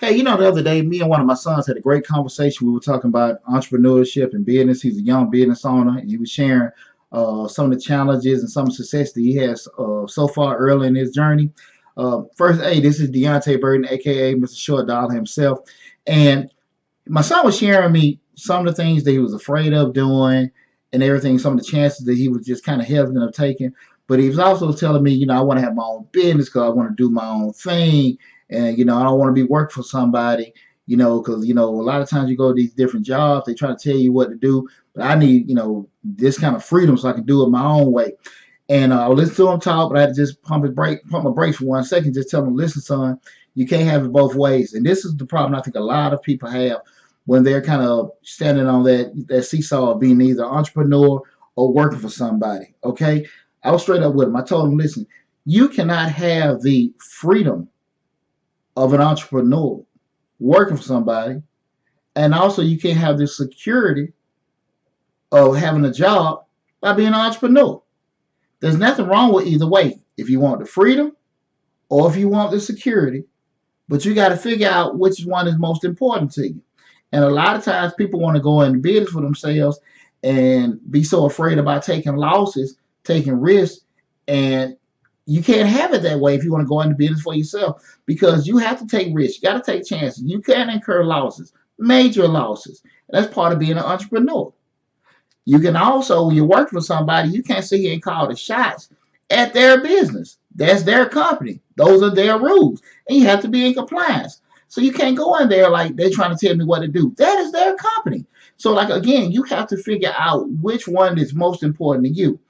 Hey, the other day, me and one of my sons had a great conversation. We were talking about entrepreneurship and business. He's a young business owner, and he was sharing some of the challenges and some success that he has so far early in his journey. First, hey, this is Deonte Burden, aka Mr. Short Dollar himself, and my son was sharing me some of the things that he was afraid of doing and everything, some of the chances that he was just kind of hesitant of taking. But he was also telling me, I want to have my own business because I want to do my own thing. And, I don't want to be working for somebody, because, a lot of times you go to these different jobs, they try to tell you what to do. But I need, this kind of freedom so I can do it my own way. And I listened to him talk, but I had to just pump my brakes for 1 second, just tell him, listen, son, you can't have it both ways. And this is the problem I think a lot of people have when they're kind of standing on that seesaw of being either entrepreneur or working for somebody. Okay, I was straight up with him. I told him, listen, you cannot have the freedom of an entrepreneur working for somebody, and also you can't have the security of having a job by being an entrepreneur. There's nothing wrong with either way. If you want the freedom or if you want the security, but you got to figure out which one is most important to you. And a lot of times people want to go into business for themselves and be so afraid about taking losses, taking risks, and you can't have it that way if you want to go into business for yourself, because you have to take risks. You got to take chances. You can incur losses, major losses. That's part of being an entrepreneur. You can also, when you work for somebody, you can't sit here and call the shots at their business. That's their company. Those are their rules. And you have to be in compliance. So you can't go in there like they're trying to tell me what to do. That is their company. So, like, again, you have to figure out which one is most important to you.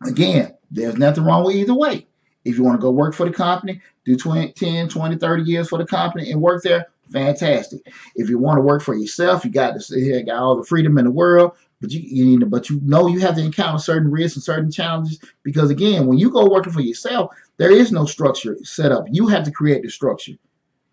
Again, there's nothing wrong with either way. If you want to go work for the company, do 20, 10, 20, 30 years for the company and work there, fantastic. If you want to work for yourself, you got to sit here, got all the freedom in the world, but you have to encounter certain risks and certain challenges, because again, when you go working for yourself, there is no structure set up. You have to create the structure.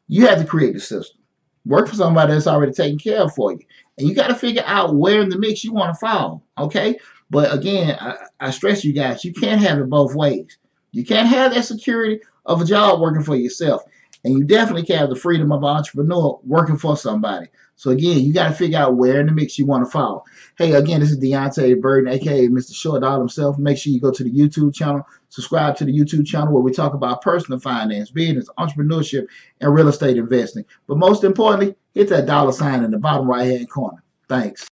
You have to create the system. Work for somebody that's already taken care of for you. And you got to figure out where in the mix you want to fall, okay? But again, I stress you guys, you can't have it both ways. You can't have that security of a job working for yourself. And you definitely can't have the freedom of an entrepreneur working for somebody. So again, you got to figure out where in the mix you want to fall. Hey, again, this is Deonte Burden, aka Mr. Short Dollar himself. Make sure you go to the YouTube channel, subscribe to the YouTube channel where we talk about personal finance, business, entrepreneurship, and real estate investing. But most importantly, hit that dollar sign in the bottom right-hand corner. Thanks.